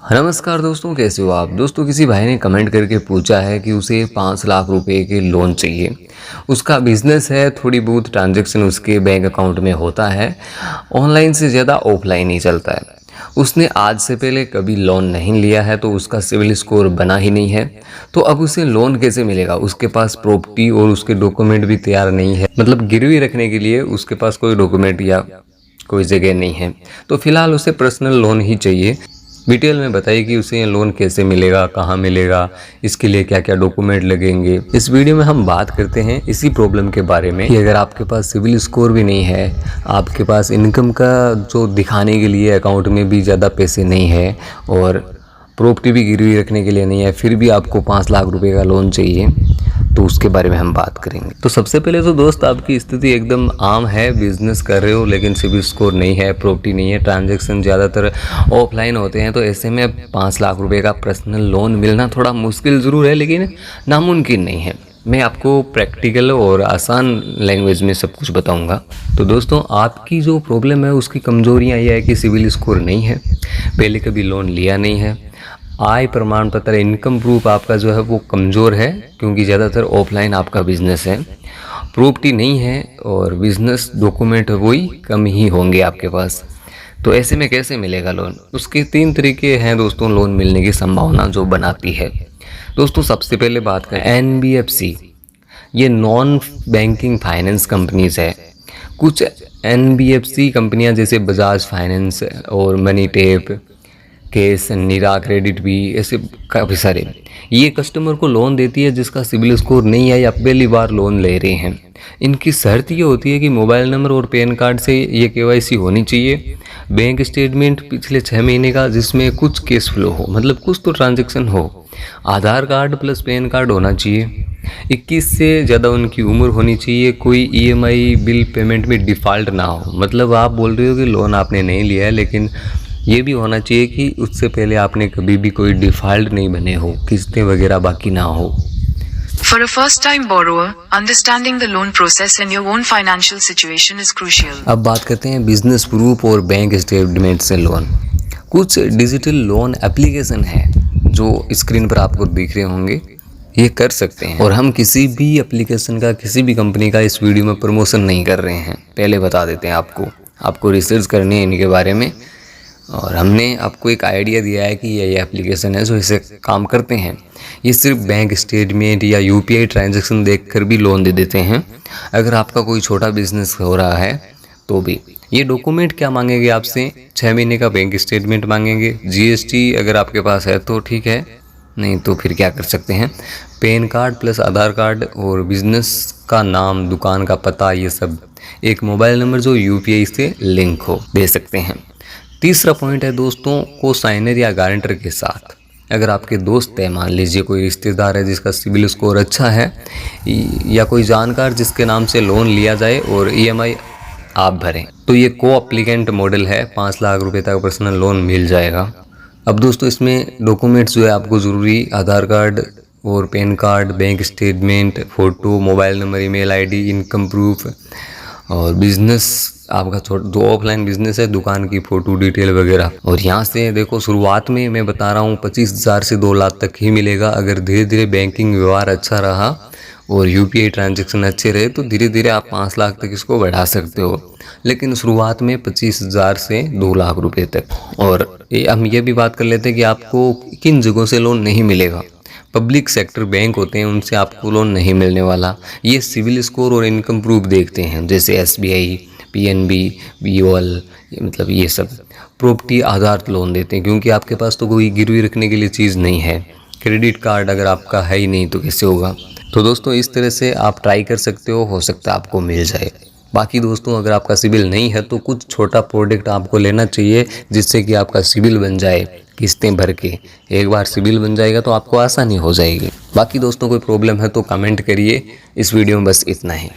नमस्कार दोस्तों, कैसे हो आप। दोस्तों किसी भाई ने कमेंट करके पूछा है कि उसे 5 लाख रुपए के लोन चाहिए। उसका बिजनेस है, थोड़ी बहुत ट्रांजैक्शन उसके बैंक अकाउंट में होता है, ऑनलाइन से ज़्यादा ऑफलाइन ही चलता है। उसने आज से पहले कभी लोन नहीं लिया है, तो उसका सिविल स्कोर बना ही नहीं है। तो अब उसे लोन कैसे मिलेगा। उसके पास प्रॉपर्टी और उसके डॉक्यूमेंट भी तैयार नहीं है, मतलब गिरवी रखने के लिए उसके पास कोई डॉक्यूमेंट या कोई जगह नहीं है। तो फिलहाल उसे पर्सनल लोन ही चाहिए। डिटेल में बताइए कि उसे लोन कैसे मिलेगा, कहाँ मिलेगा, इसके लिए क्या क्या डॉक्यूमेंट लगेंगे। इस वीडियो में हम बात करते हैं इसी प्रॉब्लम के बारे में कि अगर आपके पास सिविल स्कोर भी नहीं है, आपके पास इनकम का जो दिखाने के लिए अकाउंट में भी ज़्यादा पैसे नहीं है और प्रॉपर्टी भी गिरवी रखने के लिए नहीं है, फिर भी आपको 5 लाख रुपए का लोन चाहिए, तो उसके बारे में हम बात करेंगे। तो सबसे पहले तो दोस्त, आपकी स्थिति एकदम आम है। बिजनेस कर रहे हो लेकिन सिविल स्कोर नहीं है, प्रॉपर्टी नहीं है, ट्रांजैक्शन ज़्यादातर ऑफलाइन होते हैं। तो ऐसे में 5 लाख रुपए का पर्सनल लोन मिलना थोड़ा मुश्किल ज़रूर है, लेकिन नामुमकिन नहीं है। मैं आपको प्रैक्टिकल और आसान लैंग्वेज में सब कुछ बताऊंगा। तो दोस्तों, आपकी जो प्रॉब्लम है उसकी कमजोरियां ये है कि सिविल स्कोर नहीं है, पहले कभी लोन लिया नहीं है, आय प्रमाण पत्र इनकम प्रूफ आपका जो है वो कमज़ोर है क्योंकि ज़्यादातर ऑफलाइन आपका बिजनेस है, प्रॉपर्टी नहीं है और बिजनेस डॉक्यूमेंट वही कम ही होंगे आपके पास। तो ऐसे में कैसे मिलेगा लोन। उसके 3 तरीके हैं दोस्तों लोन मिलने की संभावना जो बनाती है। दोस्तों सबसे पहले बात करें एनबीएफसी, ये नॉन बैंकिंग फाइनेंस कंपनीज है। कुछ एनबीएफसी कंपनियां जैसे बजाज फाइनेंस और मनी टेप, केस, नीरा क्रेडिट भी, ऐसे काफ़ी सारे ये कस्टमर को लोन देती है जिसका सिबिल स्कोर नहीं है या पहली बार लोन ले रहे हैं। इनकी शर्त ये होती है कि मोबाइल नंबर और पैन कार्ड से ये केवाईसी होनी चाहिए, बैंक स्टेटमेंट पिछले 6 महीने का जिसमें कुछ कैश फ्लो हो, मतलब कुछ तो ट्रांजैक्शन हो, आधार कार्ड प्लस पैन कार्ड होना चाहिए, 21 से ज़्यादा उनकी उम्र होनी चाहिए, कोई ईएमआई बिल पेमेंट में डिफ़ॉल्ट ना हो। मतलब आप बोल रहे हो कि लोन आपने नहीं लिया है, लेकिन ये भी होना चाहिए कि उससे पहले आपने कभी भी कोई डिफ़ॉल्ट नहीं बने हो, किस्तें वगैरह बाकी ना हो। For a first-time borrower, understanding the loan process and your own financial situation is crucial. अब बात करते हैं बिजनेस प्रूफ और बैंक स्टेटमेंट से लोन। कुछ डिजिटल लोन एप्लीकेशन है जो स्क्रीन पर आपको दिख रहे होंगे, ये कर सकते हैं। और हम किसी भी एप्लीकेशन का, किसी भी कंपनी का इस वीडियो में प्रमोशन नहीं कर रहे हैं, पहले बता देते हैं आपको रिसर्च करनी है इनके बारे में। और हमने आपको एक आइडिया दिया है कि ये एप्लीकेशन है जो इसे काम करते हैं। ये सिर्फ बैंक स्टेटमेंट या यूपीआई ट्रांजैक्शन देखकर भी लोन दे देते हैं। अगर आपका कोई छोटा बिजनेस हो रहा है तो भी ये डॉक्यूमेंट क्या मांगेंगे आपसे, 6 महीने का बैंक स्टेटमेंट मांगेंगे, जीएसटी अगर आपके पास है तो ठीक है, नहीं तो फिर क्या कर सकते हैं, पैन कार्ड प्लस आधार कार्ड और बिजनेस का नाम, दुकान का पता, ये सब, एक मोबाइल नंबर जो यूपीआई से लिंक हो, दे सकते हैं। तीसरा पॉइंट है दोस्तों, को साइनर या गारंटर के साथ। अगर आपके दोस्त है, मान लीजिए कोई रिश्तेदार है जिसका सिबिल स्कोर अच्छा है, या कोई जानकार जिसके नाम से लोन लिया जाए और ईएमआई आप भरें, तो ये को एप्लीकेंट मॉडल है, 5 लाख रुपए तक पर्सनल लोन मिल जाएगा। अब दोस्तों इसमें डॉक्यूमेंट्स जो है आपको ज़रूरी आधार कार्ड और pan card, bank statement, photo, mobile number, email ID, income proof और बिजनेस आपका जो ऑफलाइन बिजनेस है, दुकान की फ़ोटो डिटेल वगैरह। और यहाँ से देखो, शुरुआत में मैं बता रहा हूँ 25,000 से 2 लाख तक ही मिलेगा। अगर धीरे धीरे बैंकिंग व्यवहार अच्छा रहा और यूपीआई ट्रांजैक्शन अच्छे रहे तो धीरे धीरे आप 5 लाख तक इसको बढ़ा सकते हो, लेकिन शुरुआत में 25,000 से 2 लाख रुपए तक। और हम ये भी बात कर लेते हैं कि आपको किन जगहों से लोन नहीं मिलेगा। पब्लिक सेक्टर बैंक होते हैं, उनसे आपको लोन नहीं मिलने वाला। ये सिविल स्कोर और इनकम प्रूफ देखते हैं, जैसे एसबीआई, पीएनबी, बीओएल, मतलब ये सब प्रॉपर्टी आधार लोन देते हैं क्योंकि आपके पास तो कोई गिरवी रखने के लिए चीज़ नहीं है। क्रेडिट कार्ड अगर आपका है ही नहीं तो कैसे होगा। तो दोस्तों इस तरह से आप ट्राई कर सकते हो सकता है आपको मिल जाए। बाकी दोस्तों, अगर आपका सिबिल नहीं है तो कुछ छोटा प्रोडक्ट आपको लेना चाहिए जिससे कि आपका सिबिल बन जाए, किस्तें भर के। एक बार सिबिल बन जाएगा तो आपको आसानी हो जाएगी। बाकी दोस्तों कोई प्रॉब्लम है तो कमेंट करिए। इस वीडियो में बस इतना ही।